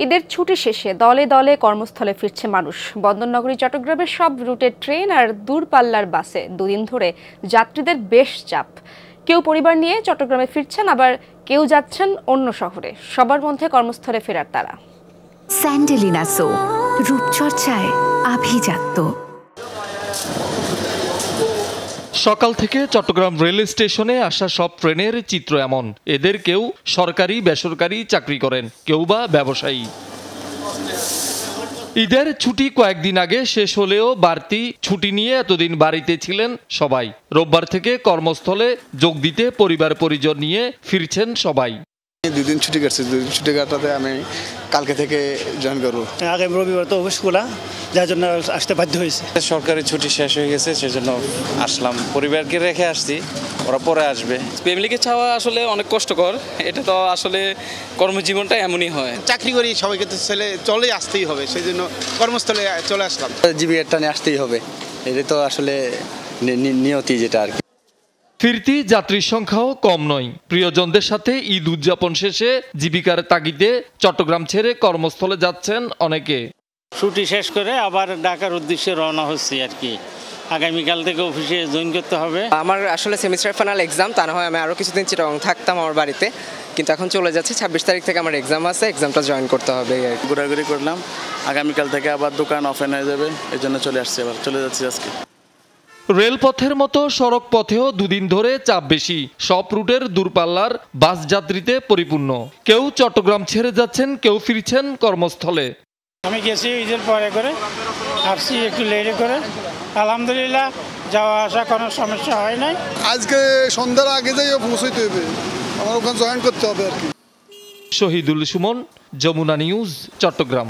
ঈদের ছুটি শেষে দলে দলে কর্মস্থলে ফিরছে মানুষ। বন্দরনগরী চট্টগ্রামের সব রুটের ট্রেন আর দূরপাল্লার বাসে দুদিন ধরে যাত্রীদের বেশ চাপ। কেউ পরিবার নিয়ে চট্টগ্রামে ফিরছেন, আবার কেউ যাচ্ছেন অন্য শহরে। সবার মধ্যে কর্মস্থলে ফেরার তাড়া। স্যান্ডেলিনা সো, রূপচর্চায় আভিজাত্য। সকাল থেকে চট্টগ্রাম রেল স্টেশনে আসা সব ট্রেনের চিত্র এমন। এদের কেউ সরকারি বেসরকারি চাকরি করেন, কেউ বা ব্যবসায়ী। ঈদের ছুটি কয়েকদিন আগে শেষ হলেও বাড়তি ছুটি নিয়ে এতদিন বাড়িতে ছিলেন সবাই। রোববার থেকে কর্মস্থলে যোগ দিতে পরিবার পরিজন নিয়ে ফিরছেন সবাই। দুদিন ছুটি কাটছে, দুদিন ছুটি কাটাতে আমি কালকে থেকে জয়েন করবো। আগামী রবিবার তো অফিস খোলা, যার জন্য আসতে বাধ্য হয়েছে। সরকারি ছুটি শেষ হয়ে গেছে, সেজন্য আসলাম। পরিবারকে রেখে আসছি, ওরা পরে আসবে। ফ্যামিলিকে চাওয়া আসলে অনেক কষ্টকর। এটা তো আসলে কর্মজীবনটা এমনই হয়। চাকরি করি, সবাইকে তো চলে আসতেই হবে, সেই জন্য কর্মস্থলে চলে আসলাম। জীবিকাটা নিয়ে আসতেই হবে, এটা তো আসলে নিয়তি যেটা আর কি। ফিরতি যাত্রীর সংখ্যাও কম নয়। প্রিয়জনদের সাথে ঈদ উদযাপন শেষে জীবিকার তাগিদে চট্টগ্রাম ছেড়ে কর্মস্থলে যাচ্ছেন অনেকে। ছুটি শেষ করে আবার ঢাকার উদ্দেশ্যে রওনা হচ্ছি আর কি। আগামীকাল থেকে অফিসে জয়েন করতে হবে। আমার আসলে সেমিস্টার ফাইনাল এক্সাম, তা না হয় আমি আরও কিছুদিন চিটাগং থাকতাম আমার বাড়িতে, কিন্তু এখন চলে যাচ্ছি। 26 তারিখ থেকে আমার এক্সাম আছে, এক্সামটা জয়েন করতে হবে। ঘোরাঘুরি করলাম, আগামীকাল থেকে আবার দোকান ওপেন হয়ে যাবে, এই জন্য চলে আসছি, আবার চলে যাচ্ছি আজকে। রেলপথের মতো সড়ক পথেও দুদিন ধরে চাপ বেশি। সব রুটের দূরপাল্লার বাস যাত্রীতে পরিপূর্ণ। কেউ চট্টগ্রাম ছেড়ে যাচ্ছেন, কেউ ফিরছেন কর্মস্থলে। আমি গেছি ঈদের পরে করে, আসছি একটু লেটে করে। আলহামদুলিল্লাহ, যাওয়া আসা কোনো সমস্যা হয় নাই। আজকে সন্ধ্যার আগে যাই পৌঁছাইতে হবে, আমার ওখানে জয়েন করতে হবে আর কি। শহীদুল সুমন, যমুনা নিউজ, চট্টগ্রাম।